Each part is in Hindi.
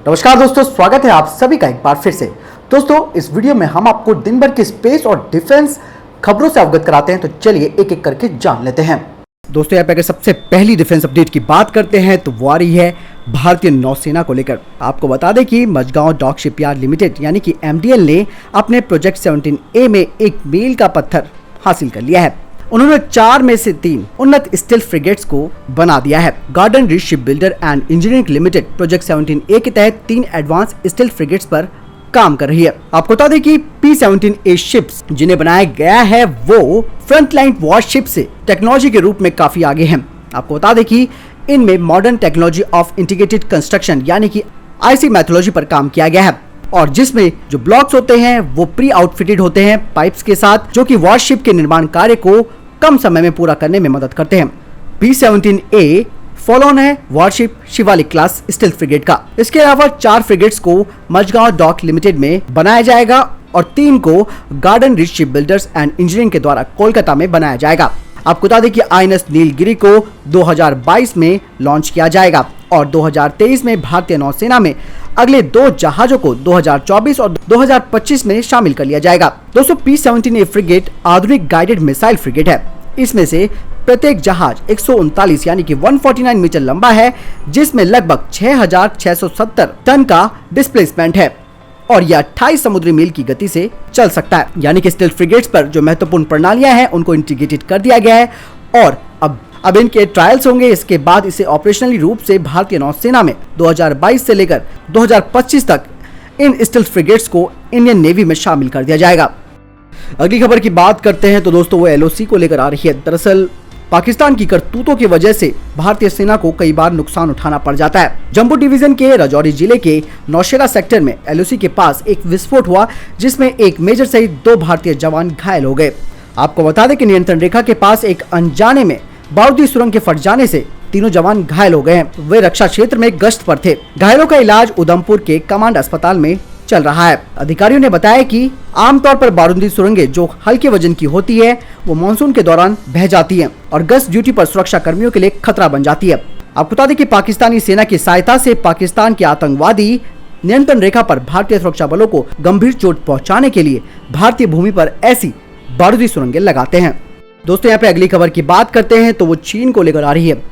नमस्कार दोस्तों, स्वागत है आप सभी का एक बार फिर से। दोस्तों, इस वीडियो में हम आपको दिन भर की स्पेस और डिफेंस खबरों से अवगत कराते हैं, तो चलिए एक एक करके जान लेते हैं। दोस्तों, यहाँ पे अगर सबसे पहली डिफेंस अपडेट की बात करते हैं तो वो आ रही है भारतीय नौसेना को लेकर। आपको बता दें कि मझगांव डॉक शिपयार्ड लिमिटेड यानी कि MDL ने अपने प्रोजेक्ट 17A में एक मील का पत्थर हासिल कर लिया है। उन्होंने 4 में से 3 उन्नत स्टील्थ फ्रिगेट्स को बना दिया है। Garden rich ship builder and engineering limited project 17A के तहत 3 एडवांस स्टील्थ फ्रिगेट्स पर काम कर रही है। आपको बता दें कि P-17A शिप्स जिन्हें बनाया गया है वो फ्रंटलाइन वॉरशिप से टेक्नोलॉजी के रूप में काफी आगे हैं। आपको बता दें कि इनमें modern technology of integrated construction यानी कि IC मेथोडोलॉजी पर काम किया गया है, और जिसमें जो ब्लॉक्स होते हैं वो प्री आउटफिटेड होते हैं पाइप्स के साथ, जो कि वॉरशिप के निर्माण कार्य को कम समय में पूरा करने में मदद करते हैं। P-17A फॉलोन है worship Shivalik class stealth frigate का। इसके अलावा 4 फ्रिगेट्स को मझगांव डॉक लिमिटेड में बनाया जाएगा और 3 को garden rich ship builders and engineering के द्वारा कोलकाता में बनाया जाएगा। आपको बता दें कि INS नीलगिरी को 2022 में लॉन्च किया जाएगा और 2023 में भारतीय नौसेना में अगले 2 जहाजों को 2024 और 2025 में शामिल कर लिया जाएगा। दोस्तों, P-17A फ्रिगेट आधुनिक गाइडेड मिसाइल फ्रिगेट है। इसमें से प्रत्येक जहाज 139 यानी कि 149 मीटर लंबा है, जिसमें लगभग 6,670 टन का डिस्प्लेसमेंट है और यह 28 समुद्री मील की गति से चल सकता है। यानी कि स्टील्थ फ्रिगेट्स पर जो महत्वपूर्ण प्रणालियां हैं उनको इंटीग्रेटेड कर दिया गया है और अब इनके ट्रायल्स होंगे। इसके बाद इसे ऑपरेशनली रूप से भारतीय नौसेना में 2022 से लेकर 2025 तक इन स्टील्थ फ्रिगेट्स को इंडियन नेवी में शामिल कर दिया जाएगा। अगली खबर की बात करते हैं तो दोस्तों वो LOC को लेकर आ रही है। दरअसल पाकिस्तान की करतूतों की वजह से भारतीय सेना को कई बार नुकसान उठाना पड़ जाता है। जम्मू डिवीजन के राजौरी जिले के नौशेरा सेक्टर में LOC के पास एक विस्फोट हुआ, जिसमें एक मेजर सहित 2 भारतीय जवान घायल हो गए। आपको बता दें कि नियंत्रण रेखा के पास एक अनजाने में बारूदी सुरंग के फट जाने से तीनों जवान घायल हो गए हैं। वे रक्षा क्षेत्र में गश्त पर थे। घायलों का इलाज उधमपुर के कमांड अस्पताल में चल रहा है। अधिकारियों ने बताया कि आमतौर पर बारूदी सुरंगें जो हल्के वजन की होती है वो मानसून के दौरान बह जाती हैं और गश्त ड्यूटी पर सुरक्षा कर्मियों के लिए खतरा बन जाती है। आपको बता दें कि पाकिस्तानी सेना की सहायता से पाकिस्तान के आतंकवादी नियंत्रण रेखा पर भारतीय सुरक्षा बलों को गंभीर चोट पहुंचाने के लिए भारतीय भूमि पर ऐसी बारूदी सुरंगें लगाते हैं। दोस्तों, यहाँ पे अगली खबर की बात करते हैं तो वो चीन को लेकर आ रही है।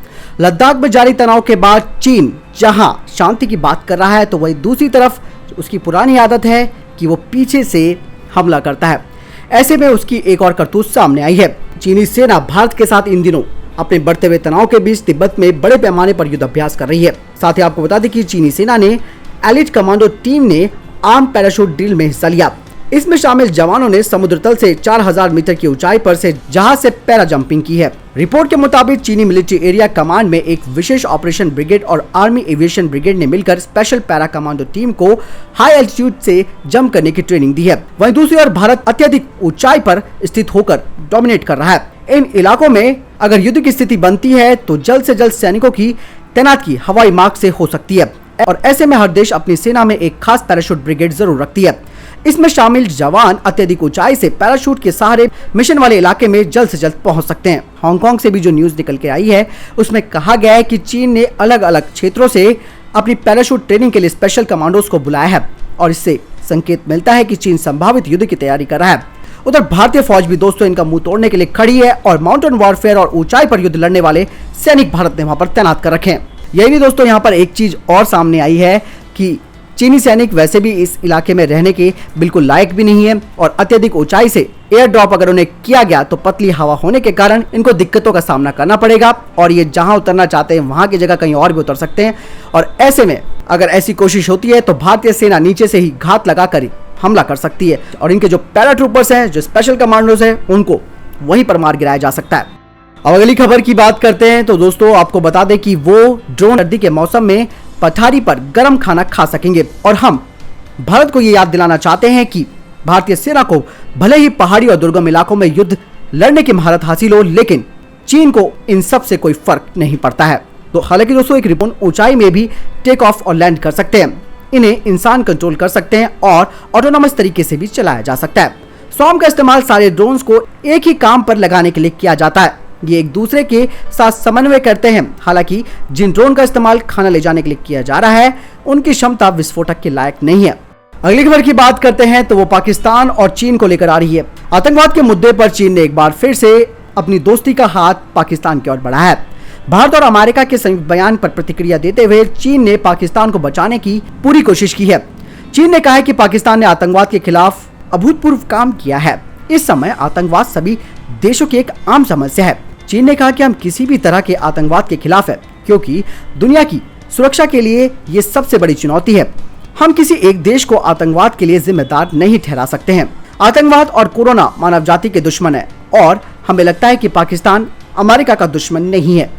लद्दाख में जारी तनाव के बाद चीन जहां शांति की बात कर रहा है तो वही दूसरी तरफ उसकी पुरानी आदत है कि वो पीछे से हमला करता है। ऐसे में उसकी एक और करतूत सामने आई है। चीनी सेना भारत के साथ इन दिनों अपने बढ़ते हुए तनाव के बीच तिब्बत में बड़े पैमाने पर युद्ध अभ्यास कर रही है। साथ ही आपको बता दें कि चीनी सेना ने एलिट कमांडो टीम ने आर्म पैराशूट ड्रिल में हिस्सा लिया। इसमें शामिल जवानों ने समुद्र तल से 4000 मीटर की ऊंचाई पर से जहाज से पैरा जंपिंग की है। रिपोर्ट के मुताबिक चीनी मिलिट्री एरिया कमांड में एक विशेष ऑपरेशन ब्रिगेड और आर्मी एविएशन ब्रिगेड ने मिलकर स्पेशल पैरा कमांडो टीम को हाई एल्टीट्यूड से जंप करने की ट्रेनिंग दी है। वहीं दूसरी ओर भारत अत्यधिक ऊंचाई पर स्थित होकर डोमिनेट कर रहा है। इन इलाकों में अगर युद्ध की स्थिति बनती है तो जल्द से जल्द सैनिकों की तैनाती हवाई मार्ग से हो सकती है और ऐसे में हर देश अपनी सेना में एक खास पैराशूट ब्रिगेड जरूर रखती है। इसमें शामिल जवान अत्यधिक ऊंचाई से पैराशूट के सहारे मिशन वाले इलाके में जल्द से जल्द पहुंच सकते हैं। हांगकांग से भी जो न्यूज निकल के आई है उसमें कहा गया है कि चीन ने अलग अलग क्षेत्रों से अपनी पैराशूट ट्रेनिंग के लिए स्पेशल कमांडोज को बुलाया है और इससे संकेत मिलता है कि चीन संभावित युद्ध की तैयारी कर रहा है। उधर भारतीय फौज भी दोस्तों इनका मुंह तोड़ने के लिए खड़ी है और माउंटेन वॉरफेयर और ऊंचाई पर युद्ध लड़ने वाले सैनिक भारत ने वहां पर तैनात कर रखे हैं। यही नहीं दोस्तों, यहाँ पर एक चीज और सामने आई है कि चीनी सैनिक वैसे भी इस इलाके में रहने के बिल्कुल लायक भी नहीं है और अत्यधिक ऊंचाई से एयर ड्रॉप अगर उन्हें किया गया तो पतली हवा होने के कारण इनको दिक्कतों का सामना करना पड़ेगा और ये जहां उतरना चाहते हैं वहां की जगह कहीं और भी उतर सकते हैं। और ऐसे में अगर ऐसी कोशिश होती है तो भारतीय सेना नीचे से ही घात लगाकर हमला कर सकती है और इनके जो पैराट्रूपर्स हैं, जो स्पेशल कमांडोज हैं, उनको वहीं पर मार गिराया जा सकता है। अब अगली खबर की बात करते हैं तो दोस्तों आपको बता दें कि वो ड्रोन सर्दी के मौसम में पथारी पर गर्म खाना खा सकेंगे और हम भारत को ये याद दिलाना चाहते हैं कि भारतीय सेना को भले ही पहाड़ी और दुर्गम इलाकों में युद्ध लड़ने की महारत हासिल हो, लेकिन चीन को इन सब से कोई फर्क नहीं पड़ता है। तो हालांकि दोस्तों एक रिपोर्ट ऊंचाई में भी टेक ऑफ और लैंड कर सकते हैं, इन्हें इंसान कंट्रोल कर सकते हैं और ऑटोनोमस तरीके से भी चलाया जा सकता है। स्वॉर्म का इस्तेमाल सारे ड्रोन्स को एक ही काम पर लगाने के लिए किया जाता है। ये एक दूसरे के साथ समन्वय करते हैं। हालांकि जिन ड्रोन का इस्तेमाल खाना ले जाने के लिए किया जा रहा है उनकी क्षमता विस्फोटक के लायक नहीं है। अगली खबर की बात करते हैं तो वो पाकिस्तान और चीन को लेकर आ रही है। आतंकवाद के मुद्दे पर चीन ने एक बार फिर से अपनी दोस्ती का हाथ पाकिस्तान की ओर बढ़ाया है। भारत और अमेरिका के संयुक्त बयान पर प्रतिक्रिया देते हुए चीन ने पाकिस्तान को बचाने की पूरी कोशिश की है। चीन ने कहा है कि पाकिस्तान ने आतंकवाद के खिलाफ अभूतपूर्व काम किया है। इस समय आतंकवाद सभी देशों की एक आम समस्या है। चीन ने कहा कि हम किसी भी तरह के आतंकवाद के खिलाफ है, क्योंकि दुनिया की सुरक्षा के लिए ये सबसे बड़ी चुनौती है। हम किसी एक देश को आतंकवाद के लिए जिम्मेदार नहीं ठहरा सकते हैं। आतंकवाद और कोरोना मानव जाति के दुश्मन है और हमें लगता है कि पाकिस्तान अमेरिका का दुश्मन नहीं है।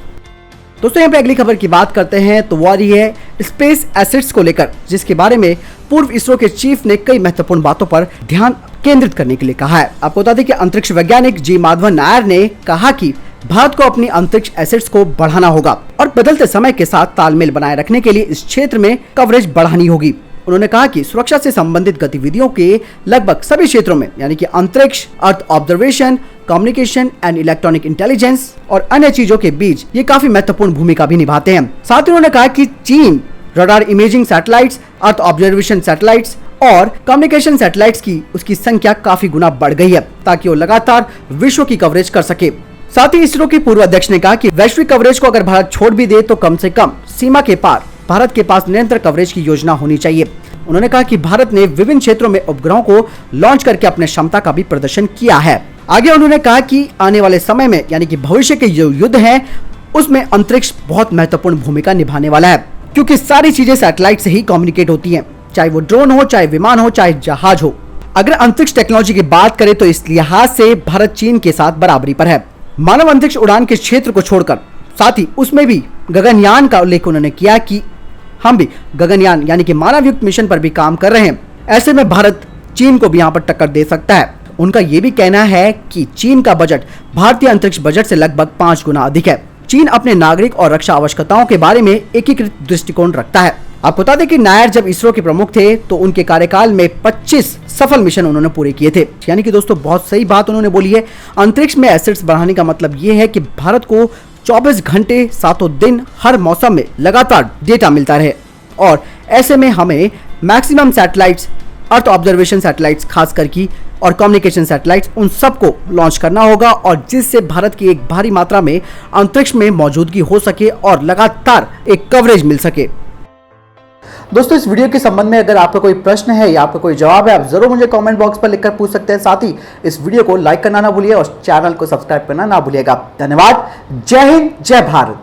दोस्तों यहाँ पे अगली खबर की बात करते हैं तो वो आ रही है स्पेस एसेट्स को लेकर, जिसके बारे में पूर्व इसरो के चीफ ने कई महत्वपूर्ण बातों पर ध्यान केंद्रित करने के लिए कहा है। आपको बता दें कि अंतरिक्ष वैज्ञानिक जी माधवन नायर ने कहा कि भारत को अपनी अंतरिक्ष एसेट्स को बढ़ाना होगा और बदलते समय के साथ तालमेल बनाए रखने के लिए इस क्षेत्र में कवरेज बढ़ानी होगी। उन्होंने कहा कि सुरक्षा से संबंधित गतिविधियों के लगभग सभी क्षेत्रों में, यानी कि अंतरिक्ष, earth observation, communication and electronic intelligence और अन्य चीजों के बीच ये काफी महत्वपूर्ण भूमिका भी निभाते हैं। साथ ही उन्होंने कहा कि चीन radar imaging satellites, earth observation satellites और कम्युनिकेशन सैटेलाइट्स की उसकी संख्या काफी गुना बढ़ गई है, ताकि वो लगातार विश्व की कवरेज कर सके। साथ ही इसरो के पूर्व अध्यक्ष ने कहा कि वैश्विक कवरेज को अगर भारत छोड़ भी दे तो कम से कम सीमा के पार भारत के पास निरंतर कवरेज की योजना होनी चाहिए। उन्होंने कहा कि भारत ने विभिन्न क्षेत्रों में उपग्रहों को लॉन्च करके अपने क्षमता का भी प्रदर्शन किया है। आगे उन्होंने कहा कि आने वाले समय में, यानी कि भविष्य के जो युद्ध है उसमें अंतरिक्ष बहुत महत्वपूर्ण भूमिका निभाने वाला है, क्योंकि सारी चीजें सैटेलाइट से ही कम्युनिकेट होती हैं, चाहे वो ड्रोन हो, चाहे विमान हो, चाहे जहाज हो। अगर अंतरिक्ष टेक्नोलॉजी की बात करें तो इस लिहाज से भारत चीन के साथ बराबरी पर है। मानव अंतरिक्ष उड़ान के क्षेत्र को छोड़कर साथ ही उसमें भी गगनयान का उल्लेख उन्होंने किया कि हम भी गगनयान यानी कि मानव युक्त मिशन पर भी काम कर रहे हैं। ऐसे में भारत चीन को भी यहाँ पर टक्कर दे सकता है। उनका ये भी कहना है कि चीन का बजट भारतीय अंतरिक्ष बजट से लगभग 5 गुना अधिक है। चीन अपने नागरिक और रक्षा आवश्यकताओं के बारे में एकीकृत दृष्टिकोण रखता है। आपको बता दें कि नायर जब इसरो के प्रमुख थे तो उनके कार्यकाल में 25 सफल मिशन उन्होंने पूरे किए थे। यानी कि दोस्तों बहुत सही बात उन्होंने बोली है। अंतरिक्ष में एसेट्स बढ़ाने का मतलब ये है कि भारत को 24 घंटे 7 दिन हर मौसम में लगातार डेटा मिलता रहे, और ऐसे में हमें maximum satellites, earth observation satellites खास करके और कम्युनिकेशन सैटेलाइट्स, उन सबको लॉन्च करना होगा, और जिससे भारत की एक भारी मात्रा में अंतरिक्ष में मौजूदगी हो सके और लगातार एक कवरेज मिल सके। दोस्तों इस वीडियो के संबंध में अगर आपका कोई प्रश्न है या आपका कोई जवाब है, आप जरूर मुझे कमेंट बॉक्स पर लिखकर पूछ सकते हैं। साथ ही इस वीडियो को लाइक करना ना भूलिए और चैनल को सब्सक्राइब करना ना भूलिएगा। धन्यवाद। जय हिंद, जय भारत।